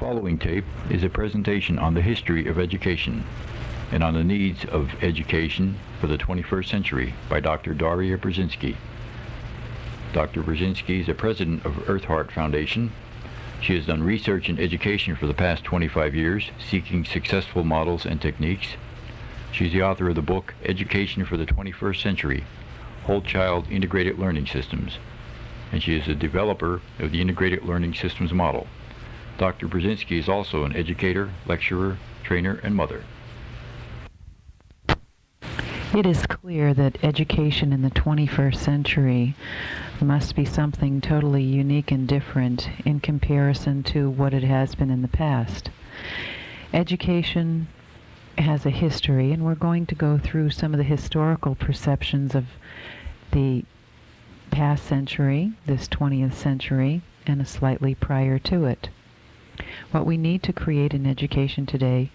following tape is a presentation on the history of education and on the needs of education for the 21st century by Dr. Daria Brezinski. Dr. Brezinski is the president of Earthheart Foundation. She has done research in education for the past 25 years, seeking successful models and techniques. She's the author of the book, Education for the 21st Century, Whole Child Integrated Learning Systems, and she is a developer of the Integrated Learning Systems model. Dr. Brezinski is also an educator, lecturer, trainer, and mother. It is clear that education in the 21st century must be something totally unique and different in comparison to what it has been in the past. Education has a history, and we're going to go through some of the historical perceptions of the past century, this 20th century, and a slightly prior to it. What we need to create in education today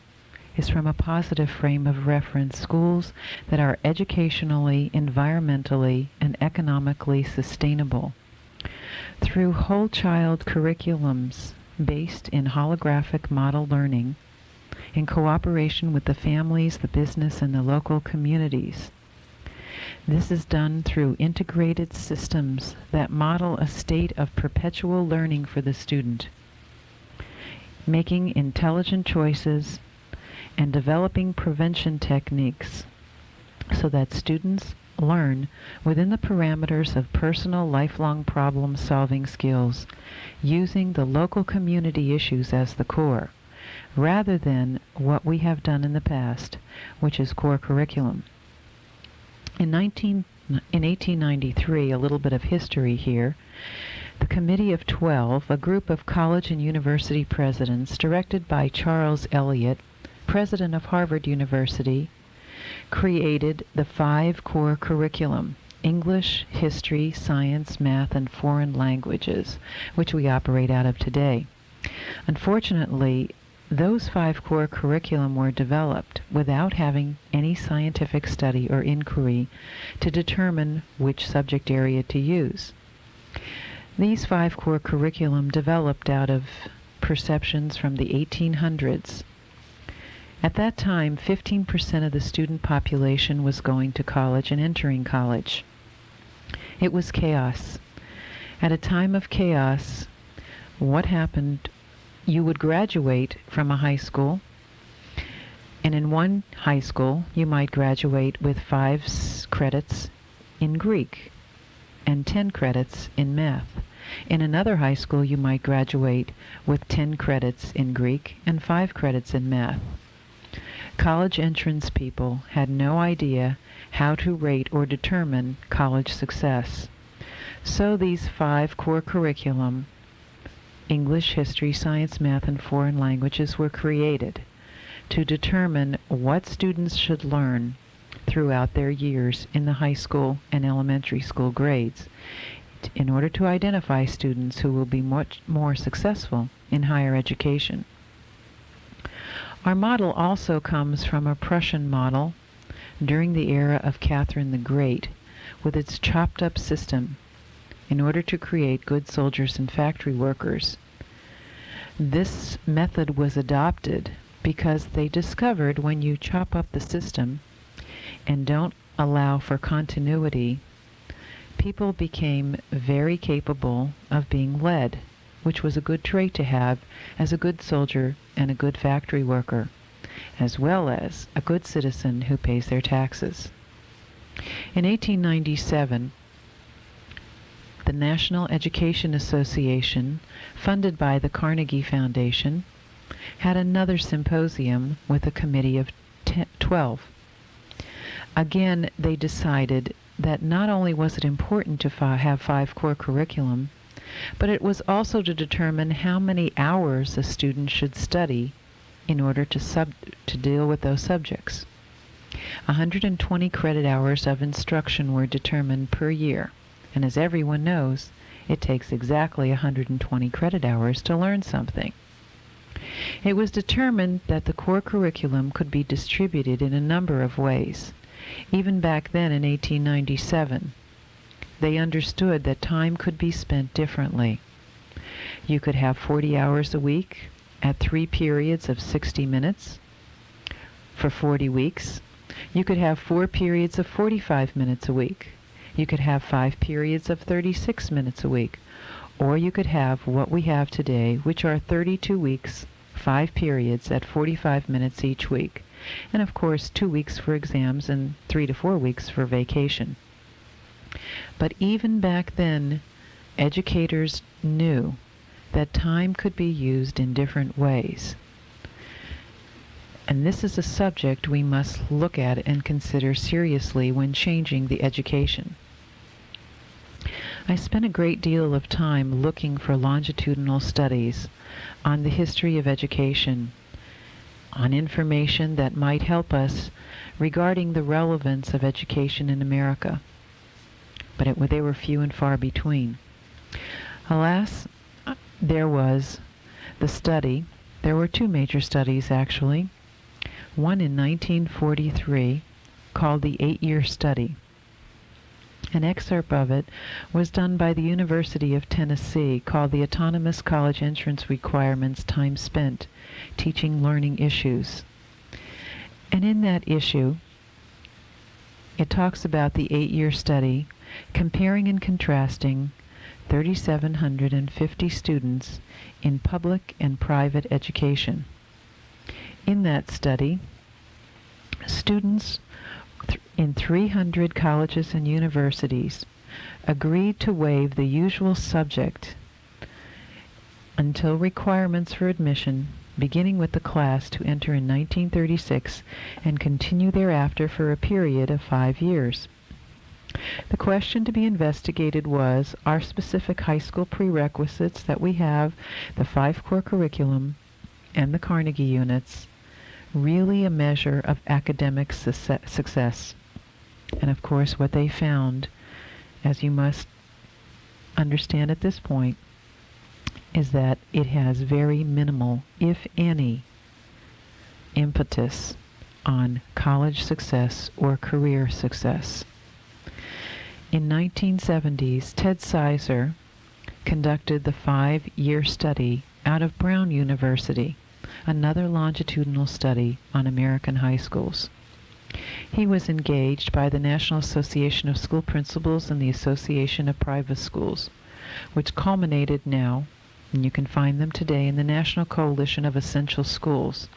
is from a positive frame of reference schools that are educationally, environmentally, and economically sustainable. Through whole child curriculums based in holographic model learning, in cooperation with the families, the business, and the local communities. This is done through integrated systems that model a state of perpetual learning for the student, making intelligent choices and developing prevention techniques so that students learn within the parameters of personal lifelong problem-solving skills, using the local community issues as the core, rather than what we have done in the past, which is core curriculum. In 1893, a little bit of history here, the Committee of 12, a group of college and university presidents directed by Charles Eliot, president of Harvard University, created the 5 core curriculum: English, history, science, math, and foreign languages, which we operate out of today. Unfortunately, those 5 core curriculum were developed without having any scientific study or inquiry to determine which subject area to use. These 5 core curriculum developed out of perceptions from the 1800s. At that time, 15% of the student population was going to college and entering college. It was chaos. At a time of chaos, what happened? You would graduate from a high school, and in one high school you might graduate with 5 credits in Greek and 10 credits in math. In another high school you might graduate with 10 credits in Greek and 5 credits in math. College entrance people had no idea how to rate or determine college success. So these 5 core curriculum, English, history, science, math, and foreign languages, were created to determine what students should learn throughout their years in the high school and elementary school grades, in order to identify students who will be much more successful in higher education. Our model also comes from a Prussian model during the era of Catherine the Great, with its chopped-up system in order to create good soldiers and factory workers. This method was adopted because they discovered when you chop up the system and don't allow for continuity, people became very capable of being led, which was a good trait to have as a good soldier and a good factory worker, as well as a good citizen who pays their taxes. In 1897, the National Education Association, funded by the Carnegie Foundation, had another symposium with a committee of 12. Again, they decided that not only was it important to have 5 core curriculum, but it was also to determine how many hours a student should study in order to deal with those subjects. 120 credit hours of instruction were determined per year, and as everyone knows, it takes exactly 120 credit hours to learn something. It was determined that the core curriculum could be distributed in a number of ways. Even back then in 1897, they understood that time could be spent differently. You could have 40 hours a week, at 3 periods of 60 minutes for 40 weeks. You could have 4 periods of 45 minutes a week. You could have 5 periods of 36 minutes a week. Or you could have what we have today, which are 32 weeks, 5 periods at 45 minutes each week. And of course, 2 weeks for exams and 3 to 4 weeks for vacation. But even back then, educators knew that time could be used in different ways. And this is a subject we must look at and consider seriously when changing the education. I spent a great deal of time looking for longitudinal studies on the history of education, on information that might help us regarding the relevance of education in America. But they were few and far between. Alas, there was the study. There were 2 major studies, actually. One in 1943 called the 8-Year Study. An excerpt of it was done by the University of Tennessee called the Autonomous College Entrance Requirements Time Spent Teaching Learning Issues. And in that issue, it talks about the 8-year study, comparing and contrasting 3,750 students in public and private education. In that study, students in 300 colleges and universities agreed to waive the usual subject until requirements for admission, beginning with the class to enter in 1936 and continue thereafter for a period of 5 years. The question to be investigated was, are specific high school prerequisites that we have, the 5 core curriculum and the Carnegie units, really a measure of academic success? And of course, what they found, as you must understand at this point, is that it has very minimal, if any, impetus on college success or career success. In 1970s, Ted Sizer conducted the 5-year study out of Brown University, another longitudinal study on American high schools. He was engaged by the National Association of School Principals and the Association of Private Schools, which culminated now, and you can find them today, in the National Coalition of Essential Schools.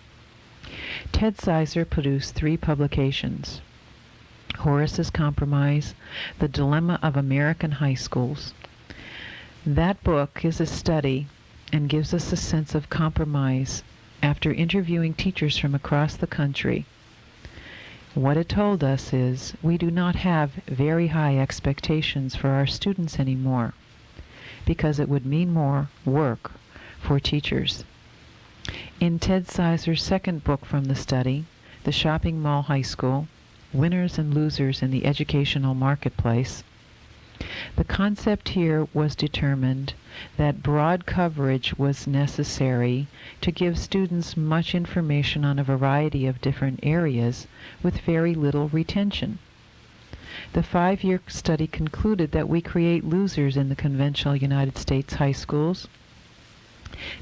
Ted Sizer produced 3 publications: Horace's Compromise, The Dilemma of American High Schools. That book is a study and gives us a sense of compromise after interviewing teachers from across the country. What it told us is we do not have very high expectations for our students anymore, because it would mean more work for teachers. In Ted Sizer's second book from the study, The Shopping Mall High School, Winners and Losers in the Educational Marketplace, the concept here was determined that broad coverage was necessary to give students much information on a variety of different areas with very little retention. The 5-year study concluded that we create losers in the conventional United States high schools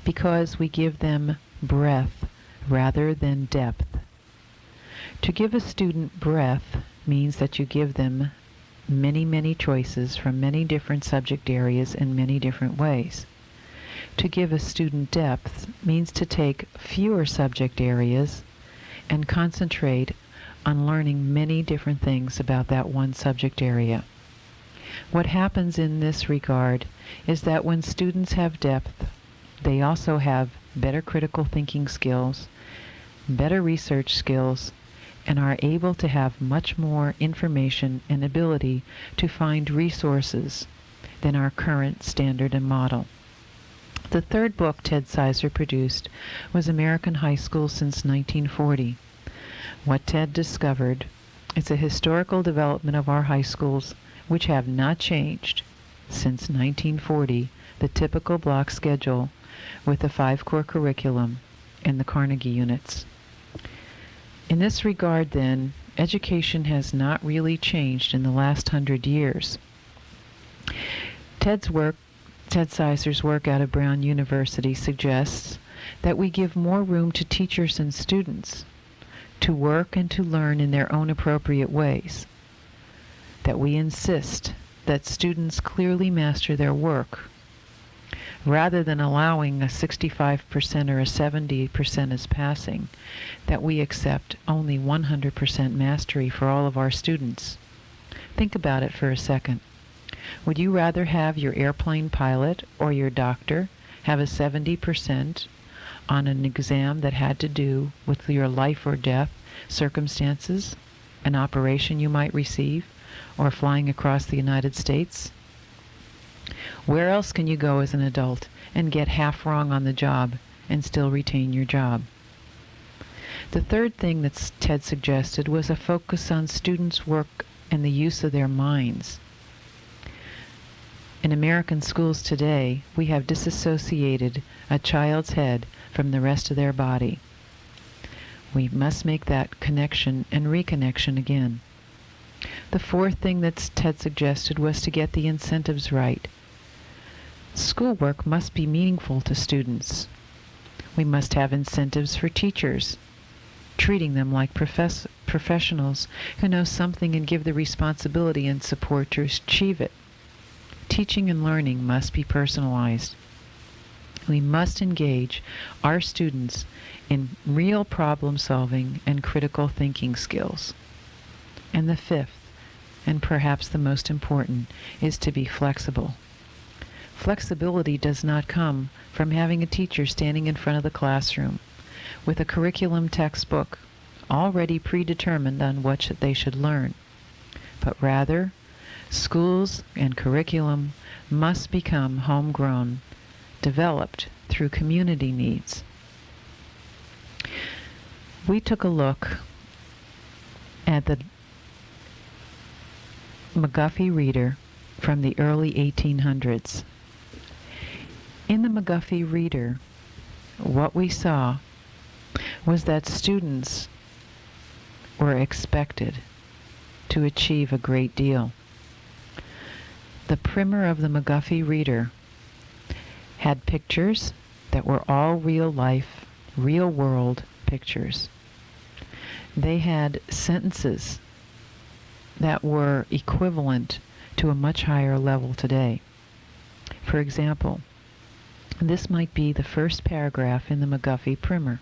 because we give them breadth rather than depth. To give a student breadth means that you give them many, many choices from many different subject areas in many different ways. To give a student depth means to take fewer subject areas and concentrate on learning many different things about that one subject area. What happens in this regard is that when students have depth, they also have better critical thinking skills, better research skills, and are able to have much more information and ability to find resources than our current standard and model. The 3rd book Ted Sizer produced was American High Schools Since 1940. What Ted discovered is a historical development of our high schools which have not changed since 1940, the typical block schedule with the 5 core curriculum and the Carnegie units. In this regard, then, education has not really changed in the last 100 years. Ted Sizer's work out of Brown University suggests that we give more room to teachers and students to work and to learn in their own appropriate ways, that we insist that students clearly master their work, rather than allowing a 65% or a 70% as passing, that we accept only 100% mastery for all of our students. Think about it for a second. Would you rather have your airplane pilot or your doctor have a 70% on an exam that had to do with your life or death circumstances, an operation you might receive, or flying across the United States? Where else can you go as an adult and get half wrong on the job and still retain your job? The third thing that Ted suggested was a focus on students' work and the use of their minds. In American schools today, we have disassociated a child's head from the rest of their body. We must make that connection and reconnection again. The fourth thing that Ted suggested was to get the incentives right. Schoolwork must be meaningful to students. We must have incentives for teachers, treating them like professionals who know something and give the responsibility and support to achieve it. Teaching and learning must be personalized. We must engage our students in real problem solving and critical thinking skills. And the fifth, and perhaps the most important, is to be flexible. Flexibility does not come from having a teacher standing in front of the classroom with a curriculum textbook already predetermined on what they should learn, but rather, schools and curriculum must become homegrown, developed through community needs. We took a look at the Mcguffey Reader from the early 1800s. In the Mcguffey Reader, what we saw was that students were expected to achieve a great deal. The primer of the Mcguffey Reader had pictures that were all real life, real world pictures. They had sentences that were equivalent to a much higher level today. For example, this might be the first paragraph in the Mcguffey primer.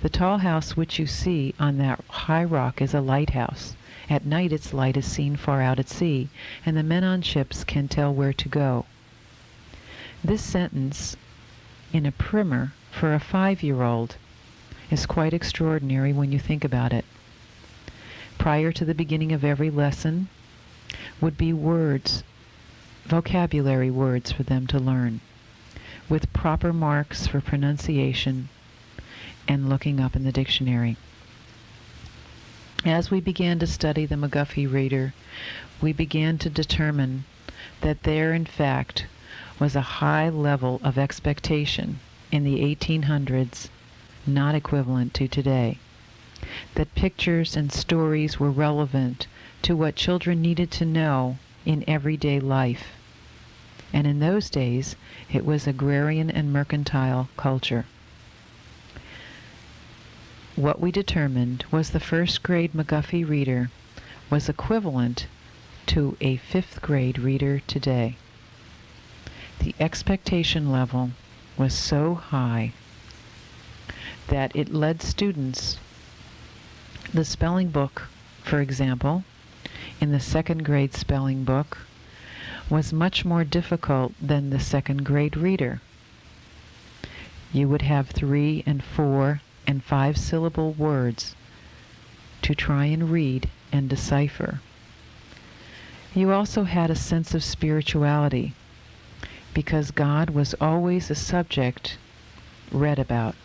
The tall house which you see on that high rock is a lighthouse. At night its light is seen far out at sea, and the men on ships can tell where to go. This sentence in a primer for a 5-year-old is quite extraordinary when you think about it. Prior to the beginning of every lesson would be words, vocabulary words for them to learn, with proper marks for pronunciation and looking up in the dictionary. As we began to study the Mcguffey Reader, we began to determine that there, in fact, was a high level of expectation in the 1800s, not equivalent to today. That pictures and stories were relevant to what children needed to know in everyday life. And in those days, it was agrarian and mercantile culture. What we determined was the first grade Mcguffey Reader was equivalent to a 5th grade reader today. The expectation level was so high that it led students. The spelling book, for example, in the 2nd grade spelling book, was much more difficult than the 2nd grade reader. You would have 3 and 4 and 5 syllable words to try and read and decipher. You also had a sense of spirituality, because God was always a subject read about.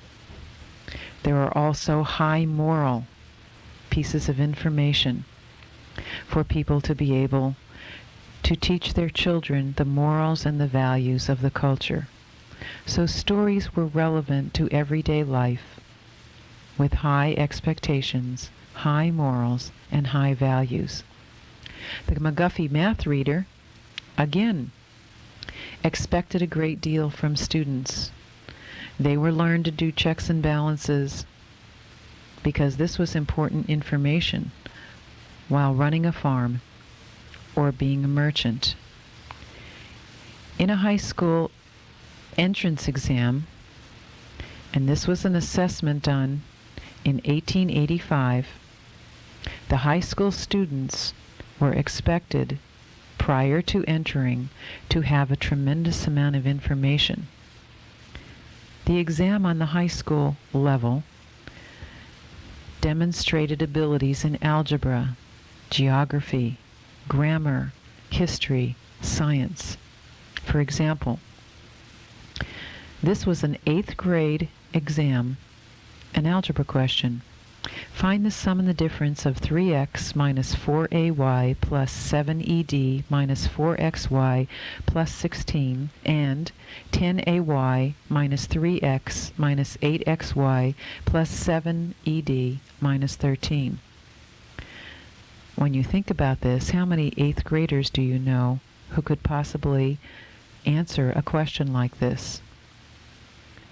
There are also high moral pieces of information for people to be able to teach their children the morals and the values of the culture. So stories were relevant to everyday life with high expectations, high morals, and high values. The Mcguffey Math Reader, again, expected a great deal from students. They were learned to do checks and balances because this was important information while running a farm or being a merchant. In a high school entrance exam, and this was an assessment done in 1885, the high school students were expected, prior to entering, to have a tremendous amount of information. The exam on the high school level demonstrated abilities in algebra, geography, grammar, history, science. For example, this was an 8th grade exam, an algebra question. Find the sum and the difference of 3x minus 4ay plus 7ed minus 4xy plus 16 and 10ay minus 3x minus 8xy plus 7ed minus 13. When you think about this, how many 8th graders do you know who could possibly answer a question like this?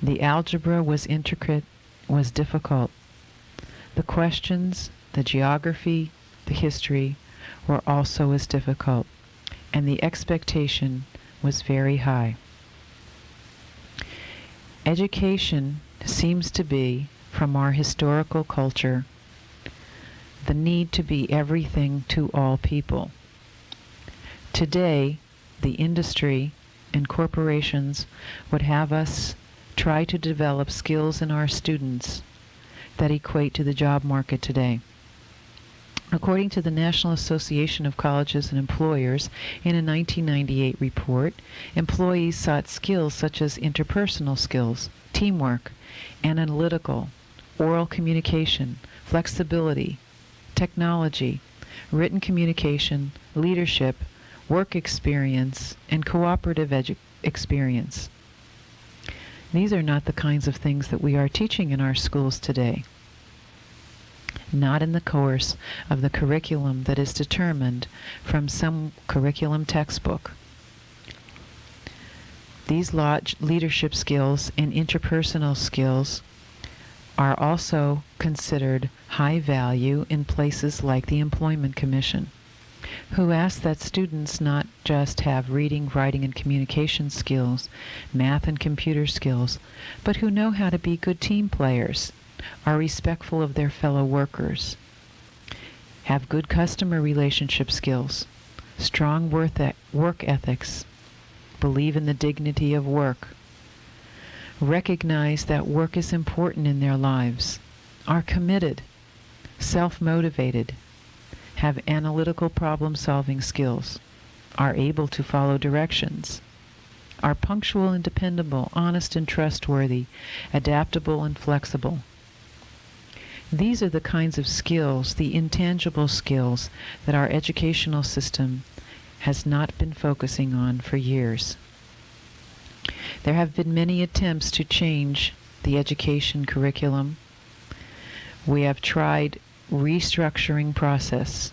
The algebra was intricate, was difficult. The questions, the geography, the history were also as difficult, and the expectation was very high. Education seems to be, from our historical culture, the need to be everything to all people. Today, the industry and corporations would have us try to develop skills in our students that equate to the job market today. According to the National Association of Colleges and Employers, in a 1998 report, employees sought skills such as interpersonal skills, teamwork, analytical, oral communication, flexibility, technology, written communication, leadership, work experience, and cooperative experience. These are not the kinds of things that we are teaching in our schools today. Not in the course of the curriculum that is determined from some curriculum textbook. These leadership skills and interpersonal skills are also considered high value in places like the Employment Commission, who ask that students not just have reading, writing, and communication skills, math and computer skills, but who know how to be good team players, are respectful of their fellow workers, have good customer relationship skills, strong work ethics, believe in the dignity of work, recognize that work is important in their lives, are committed, self-motivated, have analytical problem-solving skills, are able to follow directions, are punctual and dependable, honest and trustworthy, adaptable and flexible. These are the kinds of skills, the intangible skills, that our educational system has not been focusing on for years. There have been many attempts to change the education curriculum. We have tried restructuring process.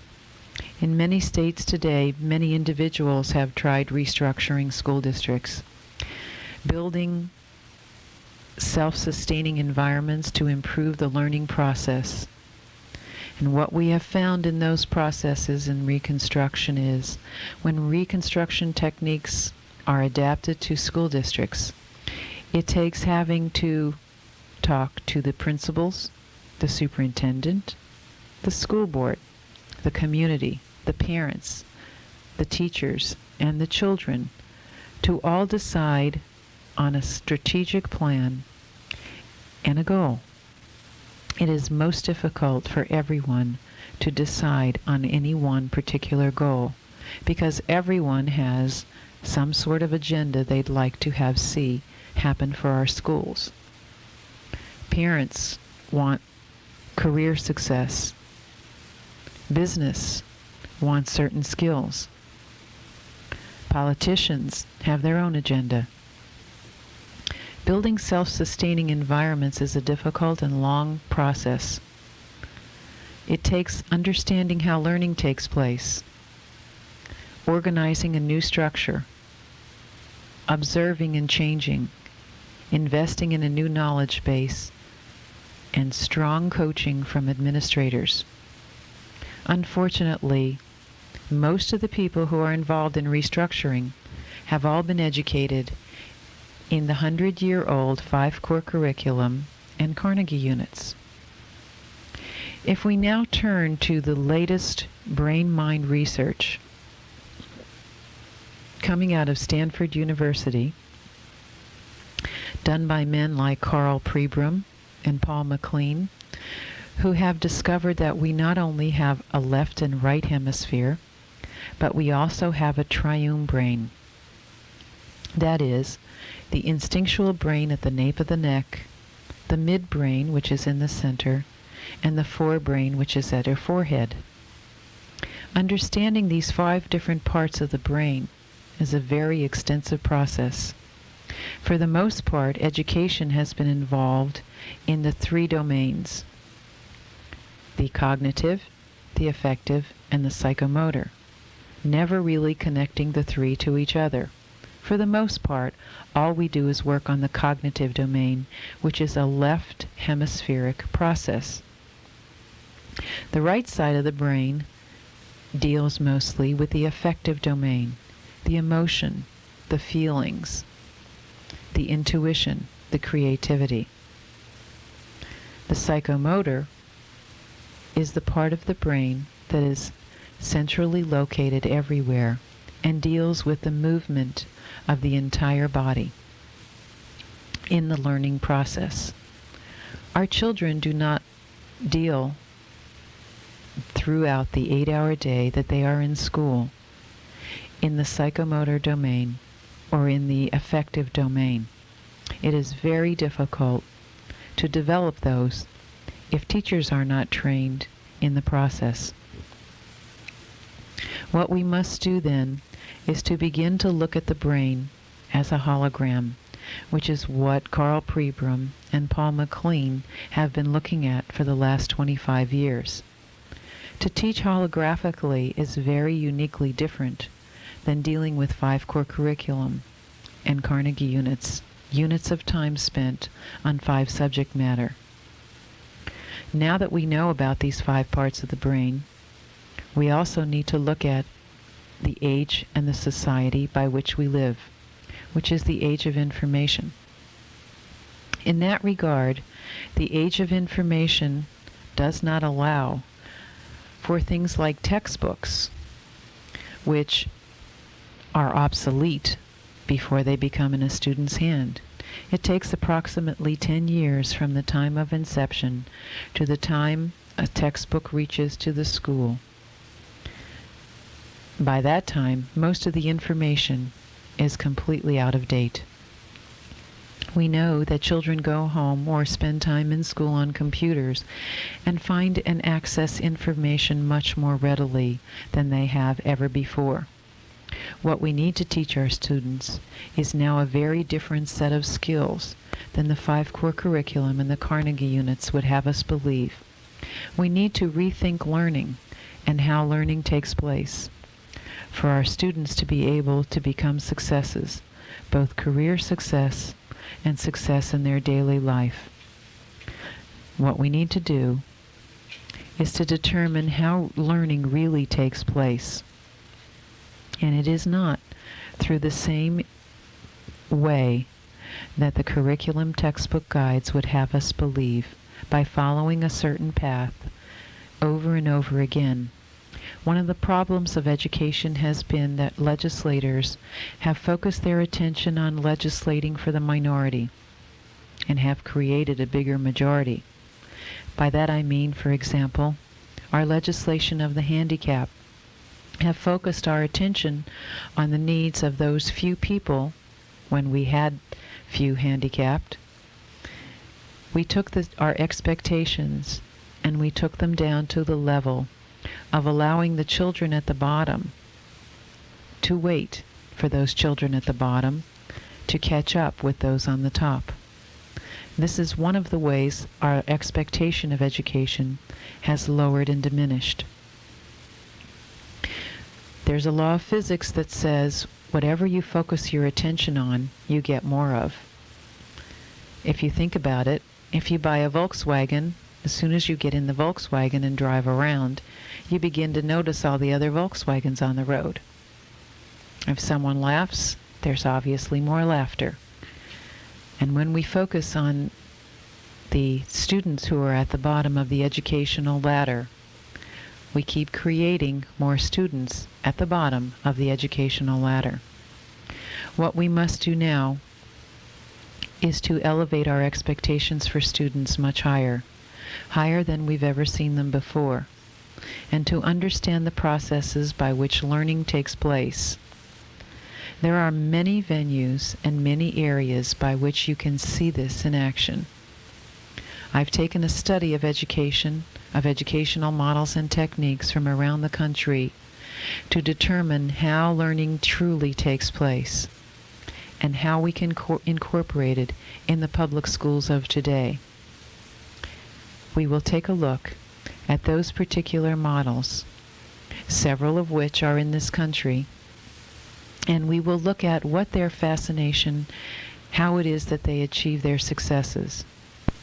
In many states today, many individuals have tried restructuring school districts, building self-sustaining environments to improve the learning process. And what we have found in those processes in reconstruction is when reconstruction techniques are adapted to school districts, it takes having to talk to the principals, the superintendent, the school board, the community, the parents, the teachers, and the children to all decide on a strategic plan and a goal. It is most difficult for everyone to decide on any one particular goal because everyone has some sort of agenda they'd like to have see happen for our schools. Parents want career success. Business wants certain skills. Politicians have their own agenda. Building self-sustaining environments is a difficult and long process. It takes understanding how learning takes place, organizing a new structure, observing and changing, investing in a new knowledge base, and strong coaching from administrators. Unfortunately, most of the people who are involved in restructuring have all been educated in the 100-year-old 5-core curriculum and Carnegie units. If we now turn to the latest brain-mind research coming out of Stanford University, done by men like Carl Pribram and Paul MacLean, who have discovered that we not only have a left and right hemisphere, but we also have a triune brain. That is, the instinctual brain at the nape of the neck, the midbrain, which is in the center, and the forebrain, which is at your forehead. Understanding these 5 different parts of the brain is a very extensive process. For the most part, education has been involved in the 3 domains: the cognitive, the affective, and the psychomotor, never really connecting the 3 to each other. For the most part, all we do is work on the cognitive domain, which is a left hemispheric process. The right side of the brain deals mostly with the affective domain, the emotion, the feelings, the intuition, the creativity. The psychomotor is the part of the brain that is centrally located everywhere and deals with the movement of the entire body in the learning process. Our children do not deal throughout the 8-hour day that they are in school in the psychomotor domain or in the affective domain. It is very difficult to develop those if teachers are not trained in the process. What we must do then is to begin to look at the brain as a hologram, which is what Carl Pribram and Paul MacLean have been looking at for the last 25 years. To teach holographically is very uniquely different than dealing with 5-core curriculum and Carnegie units of time spent on 5 subject matter. Now that we know about these 5 parts of the brain, we also need to look at the age and the society by which we live, which is the age of information. In that regard, the age of information does not allow for things like textbooks, which are obsolete before they become in a student's hand. It takes approximately 10 years from the time of inception to the time a textbook reaches to the school. By that time, most of the information is completely out of date. We know that children go home or spend time in school on computers and find and access information much more readily than they have ever before. What we need to teach our students is now a very different set of skills than the 5-core curriculum and the Carnegie units would have us believe. We need to rethink learning and how learning takes place for our students to be able to become successes, both career success and success in their daily life. What we need to do is to determine how learning really takes place. And it is not through the same way that the curriculum textbook guides would have us believe, by following a certain path over and over again. One of the problems of education has been that legislators have focused their attention on legislating for the minority and have created a bigger majority. By that I mean, for example, our legislation of the handicapped have focused our attention on the needs of those few people. When we had few handicapped, we took our expectations and we took them down to the level of allowing the children at the bottom to wait for those children at the bottom to catch up with those on the top. This is one of the ways our expectation of education has lowered and diminished. There's a law of physics that says whatever you focus your attention on, you get more of. If you think about it, if you buy a Volkswagen, as soon as you get in the Volkswagen and drive around, you begin to notice all the other Volkswagens on the road. If someone laughs, there's obviously more laughter. And when we focus on the students who are at the bottom of the educational ladder, we keep creating more students at the bottom of the educational ladder. What we must do now is to elevate our expectations for students much higher, higher than we've ever seen them before, and to understand the processes by which learning takes place. There are many venues and many areas by which you can see this in action. I've taken a study of education, of educational models and techniques from around the country to determine how learning truly takes place and how we can incorporate it in the public schools of today. We will take a look at those particular models, several of which are in this country, and we will look at what their fascination, how it is that they achieve their successes,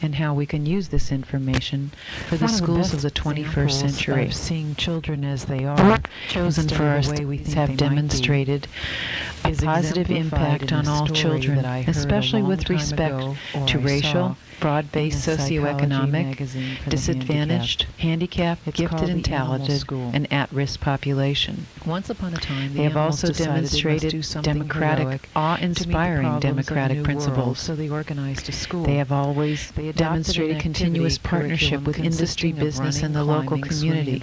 and how we can use this information for the schools of the 21st century. Of seeing children as they are, chosen for our studies, have demonstrated a positive impact on all children, especially with respect to racial, broad-based socioeconomic, disadvantaged, handicapped, gifted and talented, and at-risk population. Once upon a time, they have also demonstrated democratic, awe-inspiring democratic principles. So they organized a school. They have always demonstrated continuous partnership with industry, business, and the local community.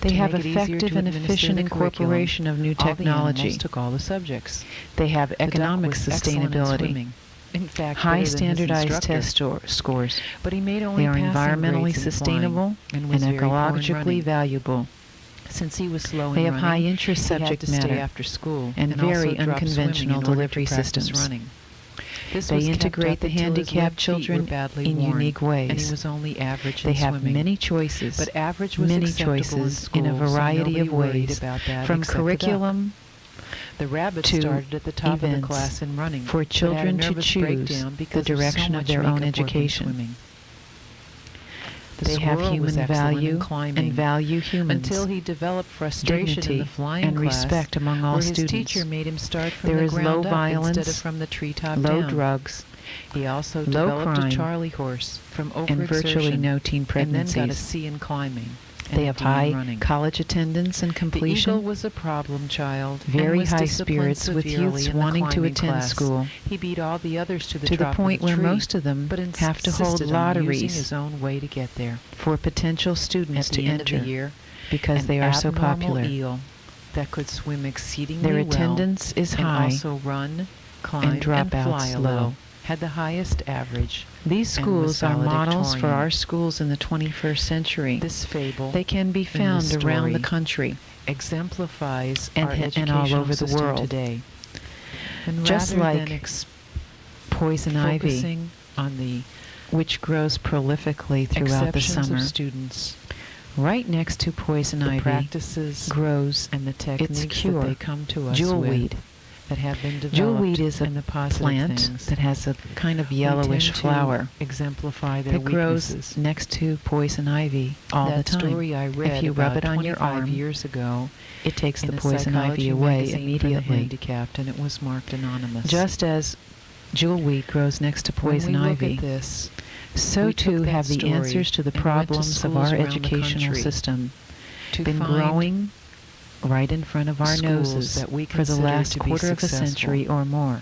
They have effective and efficient incorporation of new technology. Took all the subjects. They have economic sustainability. In fact, high standardized test scores. But he made only they are environmentally sustainable and ecologically valuable. Since he was slow in running, they have high interest subject matter after school and very unconventional delivery systems. They integrate the handicapped children in unique ways. And he was only average they have swimming. Many choices, but average was many choices in a variety of ways, from curriculum the rabbit started at the top of the class in running for children to choose the direction of their own education. They have human value and value humans, until he developed frustration in the flying and respect among all students. His teacher made him start from the ground up instead of from the treetop down. Low drugs, he also developed a Charlie horse from overexertion and virtually no teen pregnancies. And then got a C in climbing. They have high college attendance and completion. The eagle was a problem child. Very high spirits with youths wanting to attend school. He beat all the others to the point where most of them have to hold lotteries his own way to get there for potential students to enter the year because they are so popular. Eel that could swim exceedingly well. Their attendance is high, and also run, climb, and fly low. Had the highest average. These schools are models for our schools in the 21st century. This fable, they can be found around the country, exemplifies our educational all over the world today. And just like poison ivy, on the which grows prolifically throughout the summer, students. Right next to poison ivy practices grows and the techniques its cure, that they come to us jewelweed. That have been developed. Jewelweed is a plant that has a kind of yellowish flower exemplify their that grows next to poison ivy all the time. Story I read if you rub it on your arm years ago, it takes the poison ivy away immediately. Handicapped, and it was marked anonymous. Just as jewelweed grows next to poison ivy, this, so too have the answers to the problems of our educational system been growing right in front of our noses that we for the last quarter of a century or more.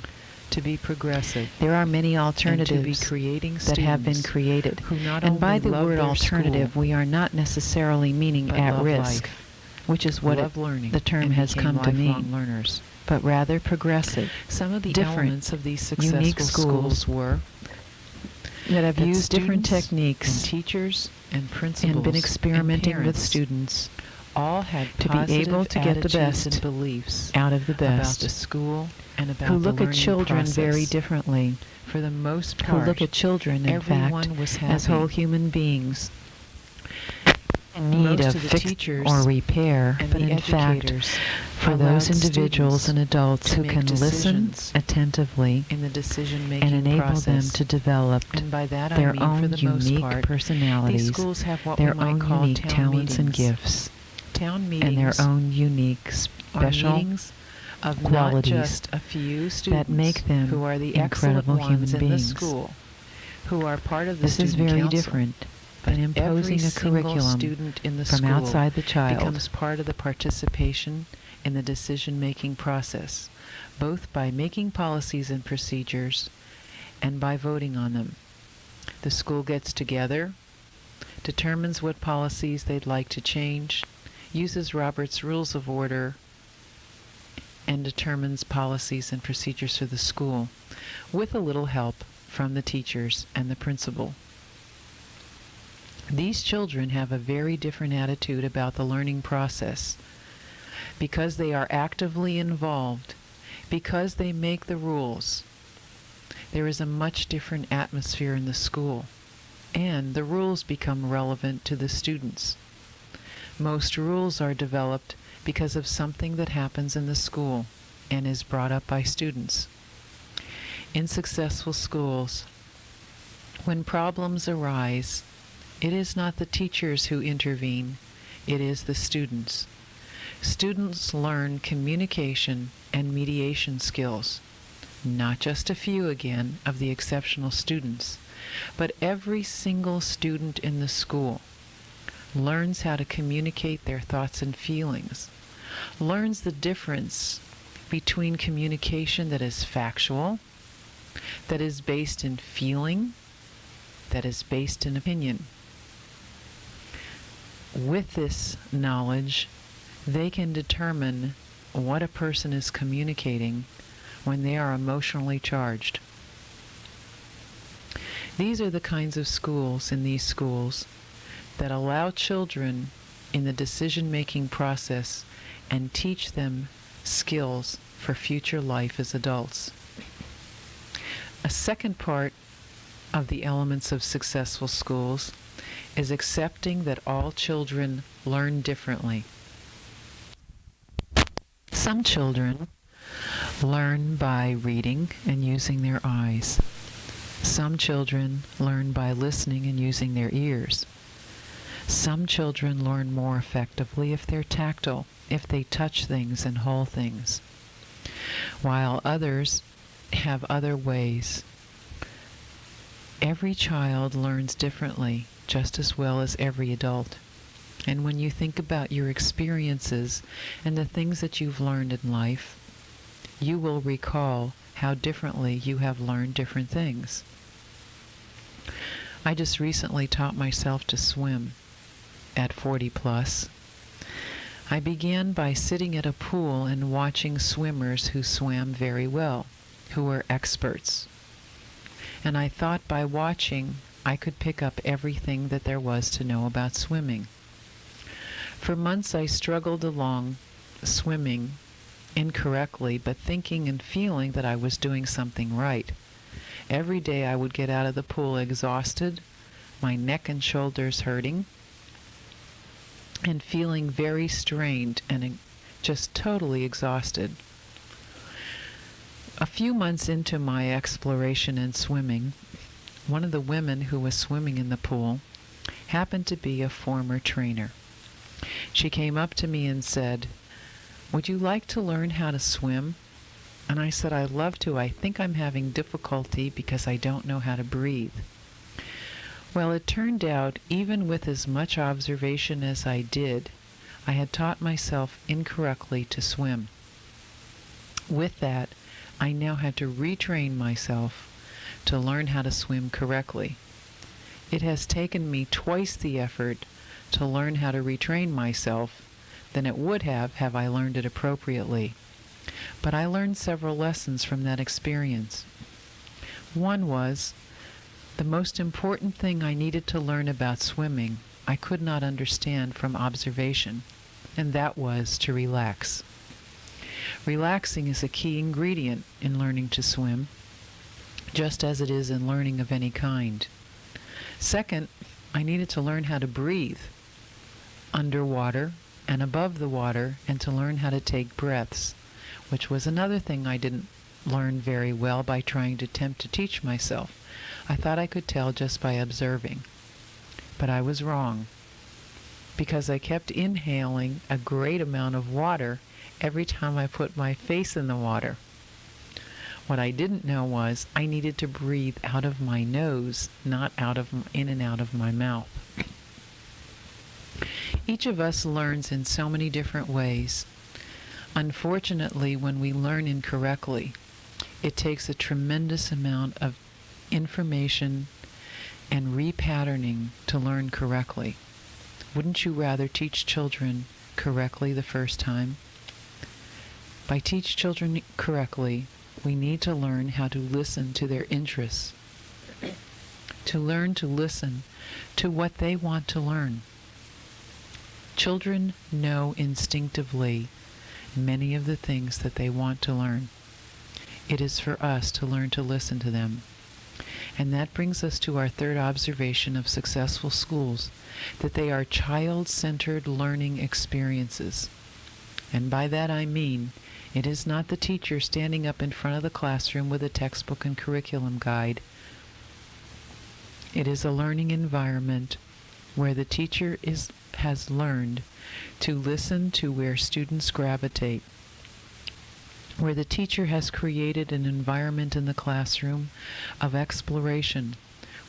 To be progressive. There are many alternatives that have been created. And by the word alternative, we are not necessarily meaning at risk, which is what the term has come to mean, but rather progressive. Some of the elements of these successful unique schools were that have used different techniques, and teachers and principals, and been experimenting with students. All had to be able to get the best and beliefs out of the best. About the school and about who look at children very differently. For the most part, who look at children, in fact, as whole human beings. in need Most of of the fix teachers or repair, and but the in fact, educators for those allowed individuals students and adults to who make can listen decisions attentively in the and decision-making enable process. them to develop And by that I their mean, for own the most unique part, personalities, these schools have what their we might own call unique town talents and meetings. gifts, Town and their meetings own unique are special meetings of not qualities just a few students that make them who are the excellent incredible ones human in the beings. school, who are part of the This is student very council, different but than every imposing a single curriculum student in the from school outside the child. becomes part of the participation in the decision-making process, both by making policies and procedures and by voting on them. The school gets together, determines what policies they'd like to change, uses Robert's Rules of Order, and determines policies and procedures for the school, with a little help from the teachers and the principal. These children have a very different attitude about the learning process because they are actively involved, because they make the rules. There is a much different atmosphere in the school, and the rules become relevant to the students. Most rules are developed because of something that happens in the school and is brought up by students. In successful schools, when problems arise, it is not the teachers who intervene, it is the students. Students learn communication and mediation skills, not just a few again of the exceptional students, but every single student in the school learns how to communicate their thoughts and feelings, learns the difference between communication that is factual, that is based in feeling, that is based in opinion. With this knowledge, they can determine what a person is communicating when they are emotionally charged. These are the kinds of schools in these schools that allow children in the decision-making process and teach them skills for future life as adults. A second part of the elements of successful schools is accepting that all children learn differently. Some children learn by reading and using their eyes. Some children learn by listening and using their ears. Some children learn more effectively if they're tactile, if they touch things and hold things, while others have other ways. Every child learns differently, just as well as every adult. And when you think about your experiences and the things that you've learned in life, you will recall how differently you have learned different things. I just recently taught myself to swim at 40 plus. I began by sitting at a pool and watching swimmers who swam very well, who were experts. And I thought by watching, I could pick up everything that there was to know about swimming. For months I struggled along swimming incorrectly, but thinking and feeling that I was doing something right. Every day I would get out of the pool exhausted, my neck and shoulders hurting, and feeling very strained and just totally exhausted. A few months into my exploration in swimming, one of the women who was swimming in the pool happened to be a former trainer. She came up to me and said, "Would you like to learn how to swim?" And I said, "I'd love to. I think I'm having difficulty because I don't know how to breathe." Well, it turned out, even with as much observation as I did, I had taught myself incorrectly to swim. With that, I now had to retrain myself to learn how to swim correctly. It has taken me twice the effort to learn how to retrain myself than it would have I learned it appropriately. But I learned several lessons from that experience. One was, the most important thing I needed to learn about swimming I could not understand from observation, and that was to relax. Relaxing is a key ingredient in learning to swim, just as it is in learning of any kind. Second, I needed to learn how to breathe. underwater and above the water, and to learn how to take breaths, which was another thing I didn't learn very well by trying to attempt to teach myself. I thought I could tell just by observing, but I was wrong, because I kept inhaling a great amount of water every time I put my face in the water. What I didn't know was I needed to breathe out of my nose, not in and out of my mouth. Each of us learns in so many different ways. Unfortunately, when we learn incorrectly, it takes a tremendous amount of information and repatterning to learn correctly. Wouldn't you rather teach children correctly the first time? By teach children correctly, we need to learn how to listen to their interests, to learn to listen to what they want to learn. Children know instinctively many of the things that they want to learn. It is for us to learn to listen to them. And that brings us to our third observation of successful schools, that they are child-centered learning experiences. And by that I mean, it is not the teacher standing up in front of the classroom with a textbook and curriculum guide. It is a learning environment where the teacher has learned to listen to where students gravitate, where the teacher has created an environment in the classroom of exploration,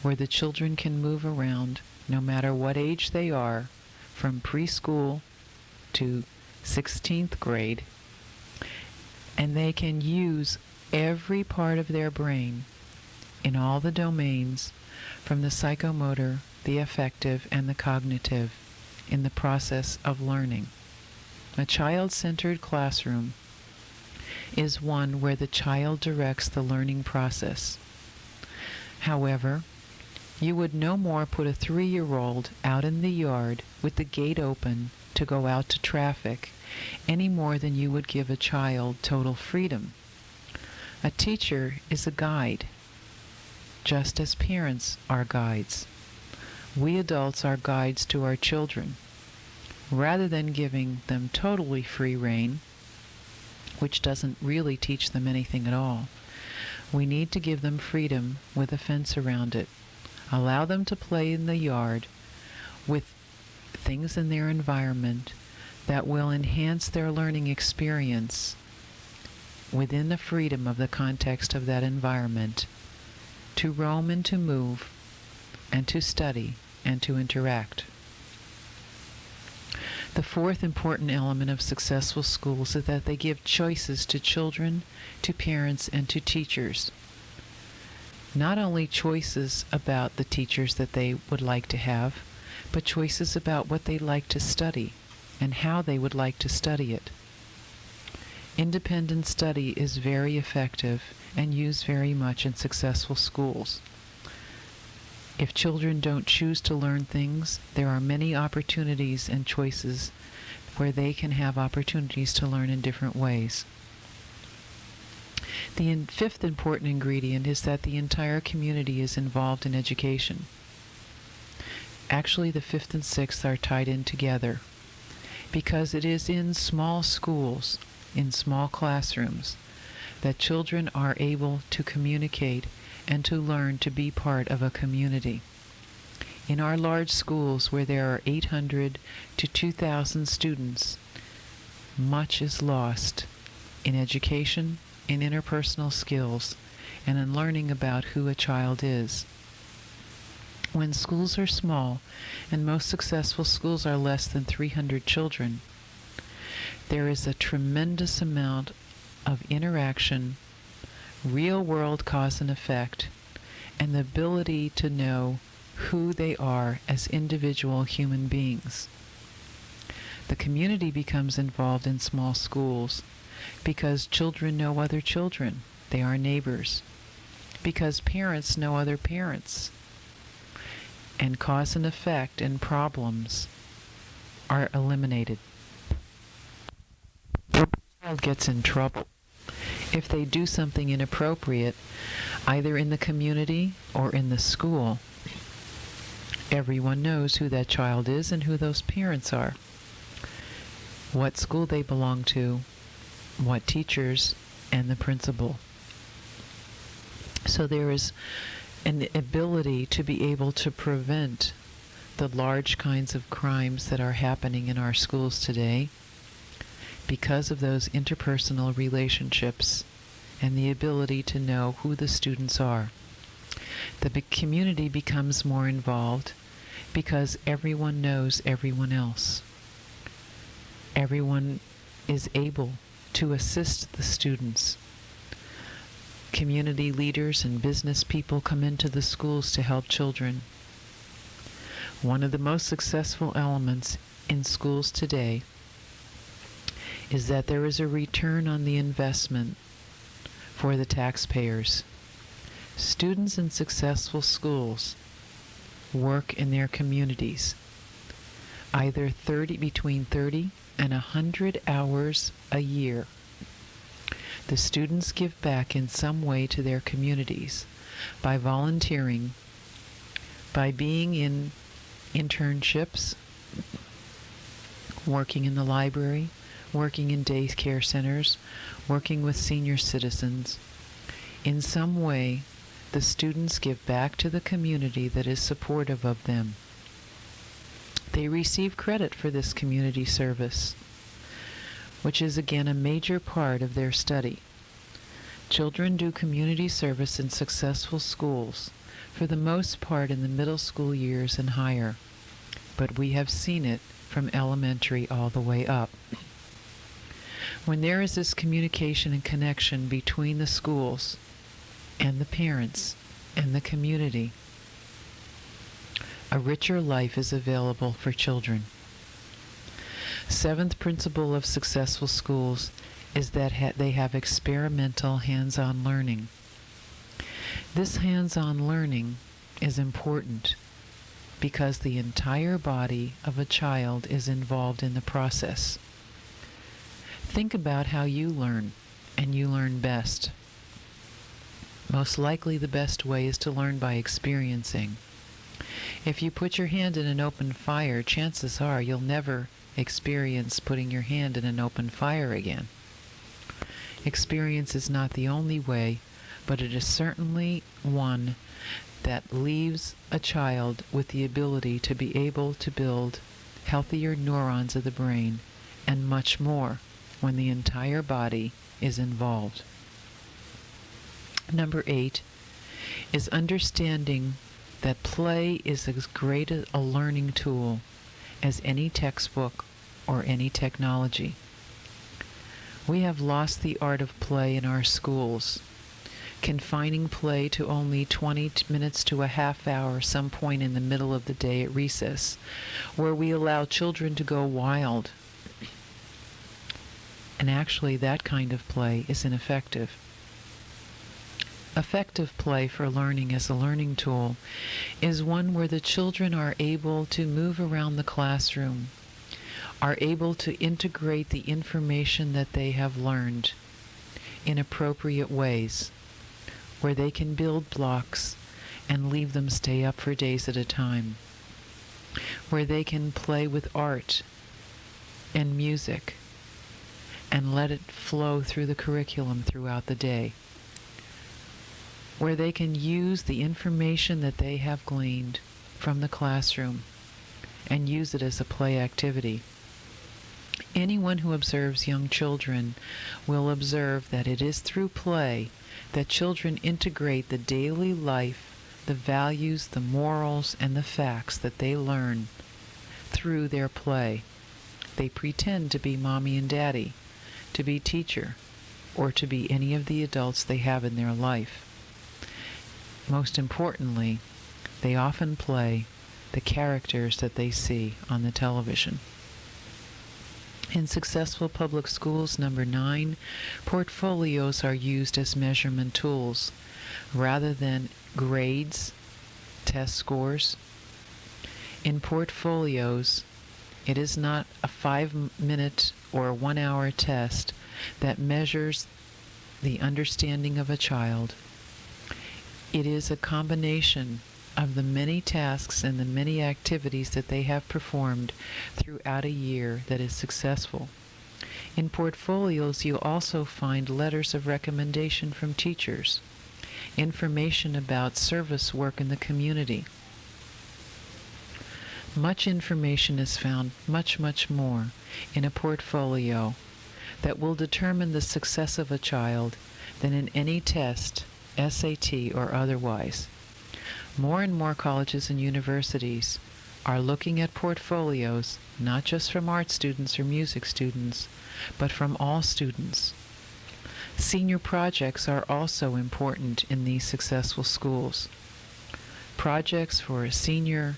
where the children can move around no matter what age they are, from preschool to 16th grade, and they can use every part of their brain in all the domains, from the psychomotor, the affective, and the cognitive, in the process of learning. A child-centered classroom is one where the child directs the learning process. However, you would no more put a 3-year-old out in the yard with the gate open to go out to traffic any more than you would give a child total freedom. A teacher is a guide, just as parents are guides. We adults are guides to our children. Rather than giving them totally free rein, which doesn't really teach them anything at all, we need to give them freedom with a fence around it. Allow them to play in the yard with things in their environment that will enhance their learning experience within the freedom of the context of that environment, to roam and to move and to study and to interact. The fourth important element of successful schools is that they give choices to children, to parents, and to teachers. Not only choices about the teachers that they would like to have, but choices about what they'd like to study and how they would like to study it. Independent study is very effective and used very much in successful schools. If children don't choose to learn things, there are many opportunities and choices where they can have opportunities to learn in different ways. The fifth important ingredient is that the entire community is involved in education. Actually, the fifth and sixth are tied in together, because it is in small schools, in small classrooms, that children are able to communicate and to learn to be part of a community. In our large schools, where there are 800 to 2,000 students, much is lost in education, in interpersonal skills, and in learning about who a child is. When schools are small, and most successful schools are less than 300 children, there is a tremendous amount of interaction, real-world cause and effect, and the ability to know who they are as individual human beings. The community becomes involved in small schools because children know other children. They are neighbors. Because parents know other parents. And cause and effect and problems are eliminated. When a child gets in trouble, if they do something inappropriate, either in the community or in the school, Everyone knows who that child is and who those parents are, what school they belong to, what teachers, and the principal. So there is an ability to be able to prevent the large kinds of crimes that are happening in our schools today because of those interpersonal relationships and the ability to know who the students are. The community becomes more involved because everyone knows everyone else. Everyone is able to assist the students. Community leaders and business people come into the schools to help children. One of the most successful elements in schools today is that there is a return on the investment for the taxpayers. Students in successful schools work in their communities, either between 30 and 100 hours a year. The students give back in some way to their communities by volunteering, by being in internships, working in the library, working in daycare centers, working with senior citizens. In some way, the students give back to the community that is supportive of them. They receive credit for this community service, which is again a major part of their study. Children do community service in successful schools, for the most part in the middle school years and higher, but we have seen it from elementary all the way up. When there is this communication and connection between the schools and the parents and the community, a richer life is available for children. Seventh principle of successful schools is that they have experimental hands-on learning. This hands-on learning is important because the entire body of a child is involved in the process. Think about how you learn, and you learn best. Most likely the best way is to learn by experiencing. If you put your hand in an open fire, chances are you'll never experience putting your hand in an open fire again. Experience is not the only way, but it is certainly one that leaves a child with the ability to be able to build healthier neurons of the brain and much more when the entire body is involved. Number 8 is understanding that play is as great a learning tool as any textbook or any technology. We have lost the art of play in our schools, confining play to only 20 minutes to a half hour some point in the middle of the day at recess, where we allow children to go wild. And actually, that kind of play is ineffective. Effective play for learning as a learning tool is one where the children are able to move around the classroom, are able to integrate the information that they have learned in appropriate ways, where they can build blocks and leave them stay up for days at a time, where they can play with art and music and let it flow through the curriculum throughout the day, where they can use the information that they have gleaned from the classroom and use it as a play activity. Anyone who observes young children will observe that it is through play that children integrate the daily life, the values, the morals, and the facts that they learn through their play. They pretend to be mommy and daddy, to be teacher, or to be any of the adults they have in their life. Most importantly, they often play the characters that they see on the television. In successful public schools, number 9, portfolios are used as measurement tools rather than grades, test scores. In portfolios, it is not a 5-minute or a 1-hour test that measures the understanding of a child. It is a combination of the many tasks and the many activities that they have performed throughout a year that is successful. In portfolios, you'll also find letters of recommendation from teachers, information about service work in the community. Much information is found, much more, in a portfolio that will determine the success of a child than in any test, SAT or otherwise. More and more colleges and universities are looking at portfolios, not just from art students or music students, but from all students. Senior projects are also important in these successful schools. Projects for a senior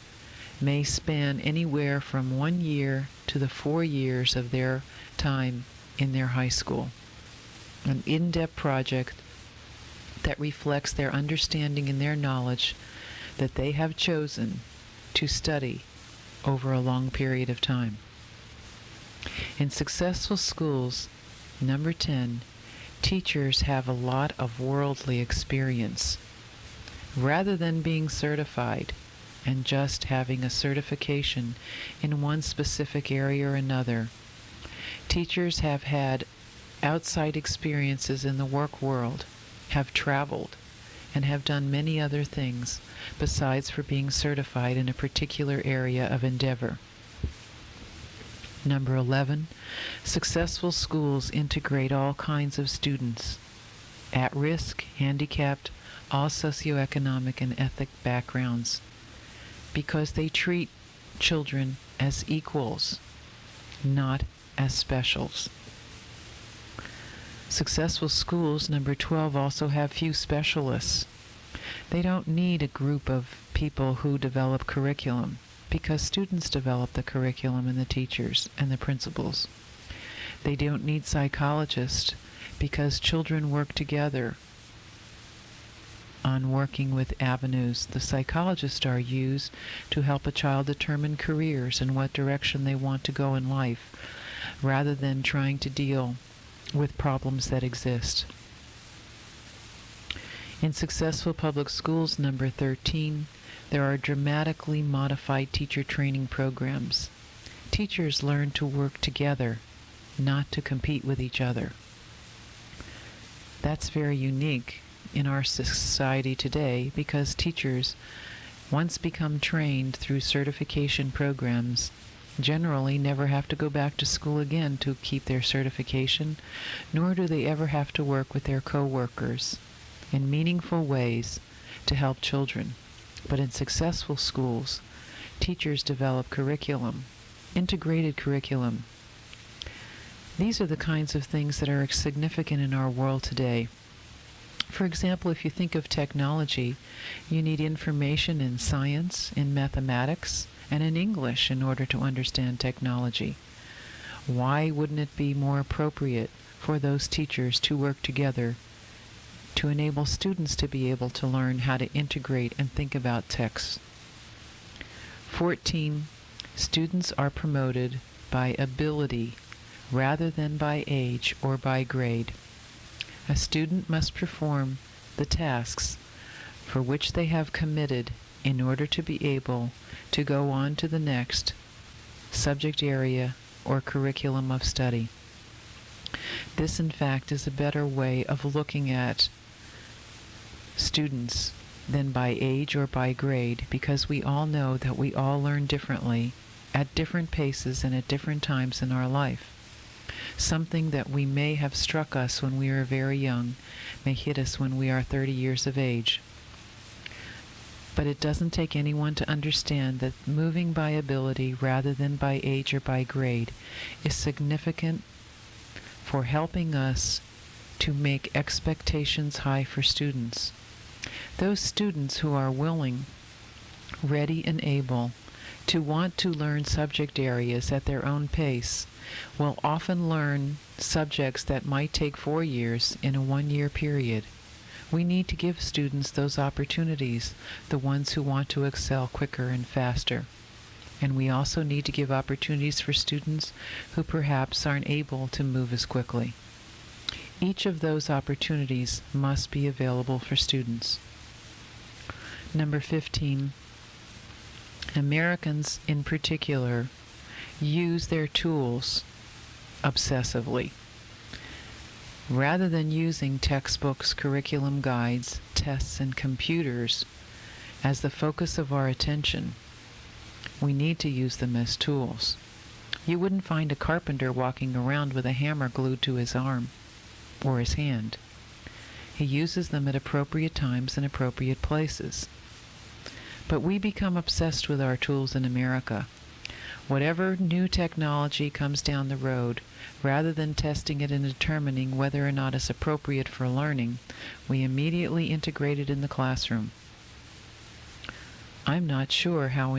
may span anywhere from 1 year to the 4 years of their time in their high school. An in-depth project that reflects their understanding and their knowledge that they have chosen to study over a long period of time. In successful schools, number 10, teachers have a lot of worldly experience. Rather than being certified and just having a certification in one specific area or another, teachers have had outside experiences in the work world, have traveled, and have done many other things besides for being certified in a particular area of endeavor. Number 11, successful schools integrate all kinds of students, at risk, handicapped, all socioeconomic and ethnic backgrounds, because they treat children as equals, not as specials. Successful schools, number 12, also have few specialists. They don't need a group of people who develop curriculum, because students develop the curriculum and the teachers and the principals. They don't need psychologists, because children work together on working with avenues. The psychologists are used to help a child determine careers and what direction they want to go in life, rather than trying to deal with problems that exist. In successful public schools, number 13, there are dramatically modified teacher training programs. Teachers learn to work together, not to compete with each other. That's very unique in our society today, because teachers, once become trained through certification programs, generally never have to go back to school again to keep their certification, nor do they ever have to work with their co-workers in meaningful ways to help children. But in successful schools, teachers develop curriculum, integrated curriculum. These are the kinds of things that are significant in our world today. For example, if you think of technology, you need information in science, in mathematics, and in English in order to understand technology. Why wouldn't it be more appropriate for those teachers to work together to enable students to be able to learn how to integrate and think about text? 14, students are promoted by ability rather than by age or by grade. A student must perform the tasks for which they have committed in order to be able to go on to the next subject area or curriculum of study. This, in fact, is a better way of looking at students than by age or by grade, because we all know that we all learn differently at different paces and at different times in our life. Something that we may have struck us when we were very young may hit us when we are 30 years of age. But it doesn't take anyone to understand that moving by ability rather than by age or by grade is significant for helping us to make expectations high for students. Those students who are willing, ready, and able to want to learn subject areas at their own pace will often learn subjects that might take 4 years in a 1-year period. We need to give students those opportunities, the ones who want to excel quicker and faster. And we also need to give opportunities for students who perhaps aren't able to move as quickly. Each of those opportunities must be available for students. Number 15, Americans in particular use their tools obsessively. Rather than using textbooks, curriculum guides, tests, and computers as the focus of our attention, we need to use them as tools. You wouldn't find a carpenter walking around with a hammer glued to his arm or his hand. He uses them at appropriate times and appropriate places. But we become obsessed with our tools in America. Whatever new technology comes down the road, rather than testing it and determining whether or not it's appropriate for learning, we immediately integrate it in the classroom. I'm not sure how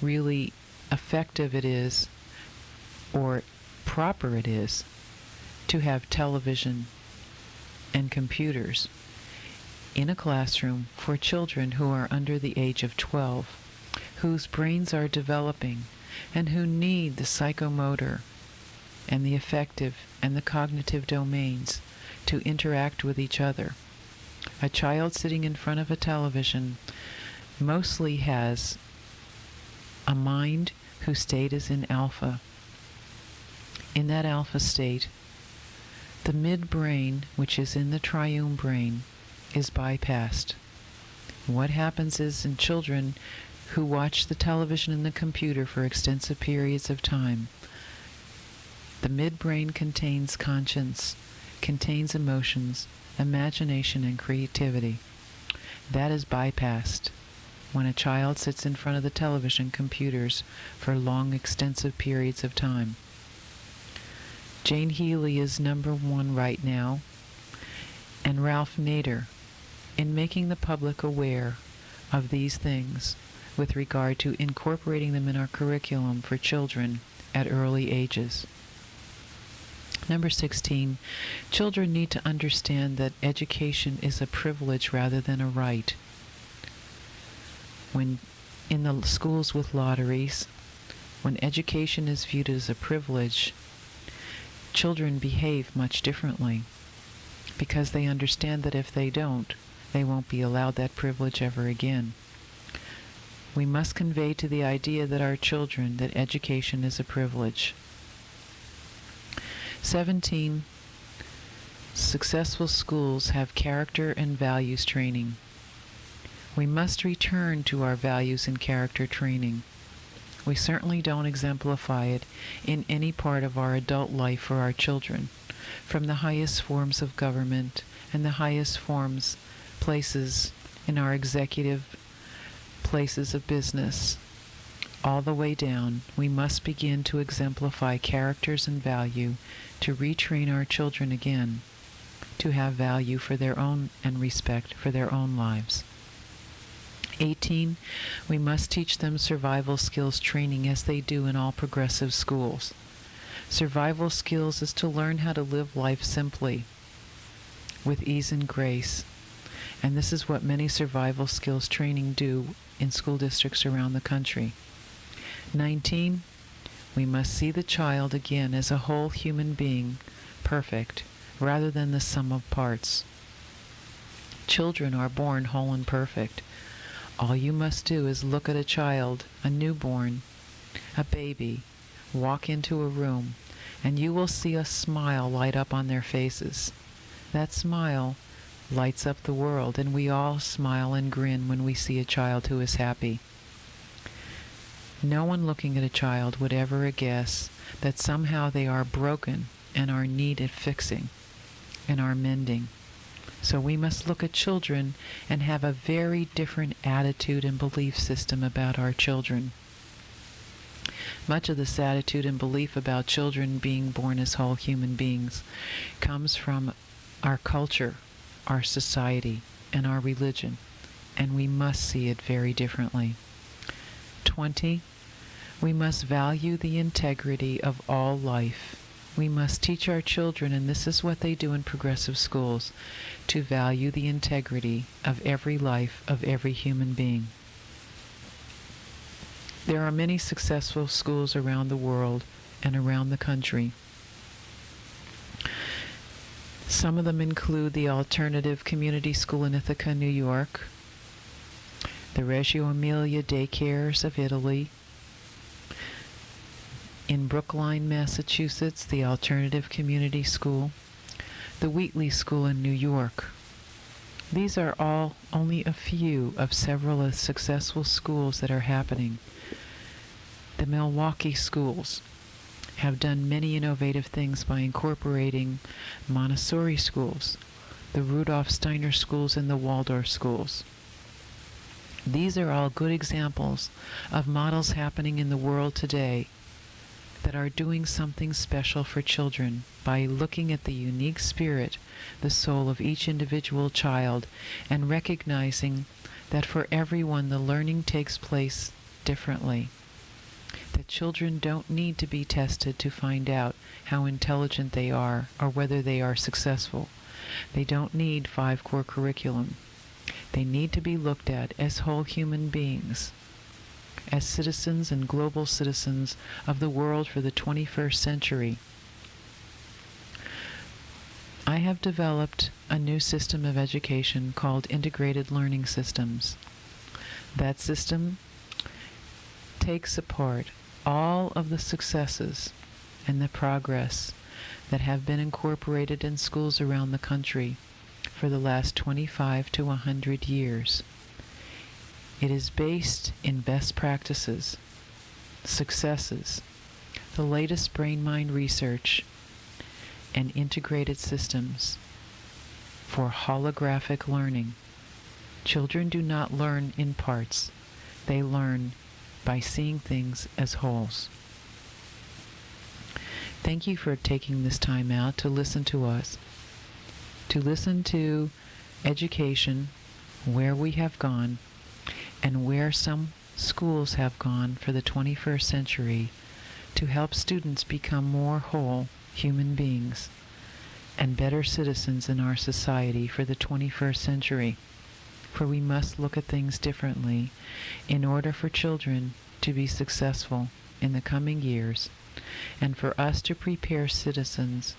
really effective it is or proper it is to have television and computers in a classroom for children who are under the age of 12, whose brains are developing and who need the psychomotor and the affective and the cognitive domains to interact with each other. A child sitting in front of a television mostly has a mind whose state is in alpha. In that alpha state, the midbrain, which is in the triune brain, is bypassed. What happens is in children who watch the television and the computer for extensive periods of time, the midbrain contains conscience, contains emotions, imagination, and creativity. That is bypassed when a child sits in front of the television computers for long, extensive periods of time. Jane Healy is number one right now, and Ralph Nader, in making the public aware of these things with regard to incorporating them in our curriculum for children at early ages. Number 16, children need to understand that education is a privilege rather than a right. When in the schools with lotteries, when education is viewed as a privilege, children behave much differently because they understand that if they don't, they won't be allowed that privilege ever again. We must convey to the idea that our children that education is a privilege. 17, successful schools have character and values training. We must return to our values and character training. We certainly don't exemplify it in any part of our adult life for our children, from the highest forms of government and the highest places in our executive places of business, all the way down. We must begin to exemplify characters and value to retrain our children again to have value for their own and respect for their own lives. 18, we must teach them survival skills training as they do in all progressive schools. Survival skills is to learn how to live life simply, with ease and grace. And this is what many survival skills training do in school districts around the country. 19, we must see the child again as a whole human being, perfect, rather than the sum of parts. Children are born whole and perfect. All you must do is look at a child, a newborn, a baby, walk into a room, and you will see a smile light up on their faces. That smile lights up the world, and we all smile and grin when we see a child who is happy. No one looking at a child would ever guess that somehow they are broken and are needed fixing and are mending. So we must look at children and have a very different attitude and belief system about our children. Much of this attitude and belief about children being born as whole human beings comes from our culture, our society, and our religion, and we must see it very differently. 20, we must value the integrity of all life. We must teach our children, and this is what they do in progressive schools, to value the integrity of every life, of every human being. There are many successful schools around the world and around the country. Some of them include the Alternative Community School in Ithaca, New York, the Reggio Emilia daycares of Italy, in Brookline, Massachusetts, the Alternative Community School, the Wheatley School in New York. These are all only a few of several successful schools that are happening. The Milwaukee schools have done many innovative things by incorporating Montessori schools, the Rudolf Steiner schools, and the Waldorf schools. These are all good examples of models happening in the world today that are doing something special for children by looking at the unique spirit, the soul of each individual child, and recognizing that for everyone the learning takes place differently. That children don't need to be tested to find out how intelligent they are or whether they are successful. They don't need 5-core curriculum. They need to be looked at as whole human beings, as citizens and global citizens of the world for the 21st century. I have developed a new system of education called Integrated Learning Systems. That system takes apart all of the successes and the progress that have been incorporated in schools around the country for the last 25 to 100 years. It is based in best practices, successes, the latest brain-mind research, and integrated systems for holographic learning. Children do not learn in parts. They learn by seeing things as wholes. Thank you for taking this time out to listen to us, to listen to education, where we have gone, and where some schools have gone for the 21st century to help students become more whole human beings and better citizens in our society for the 21st century. For we must look at things differently in order for children to be successful in the coming years and for us to prepare citizens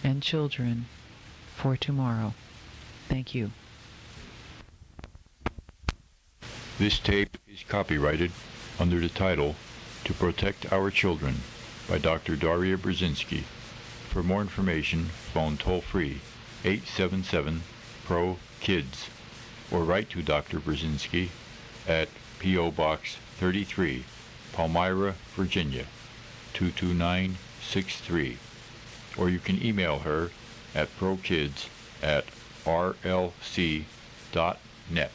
and children for tomorrow. Thank you. This tape is copyrighted under the title To Protect Our Children by Dr. Daria Brezinski. For more information, phone toll-free 877-PRO-KIDS or write to Dr. Brezinski at P.O. Box 33, Palmyra, Virginia 22963. Or you can email her at prokids@rlc.net.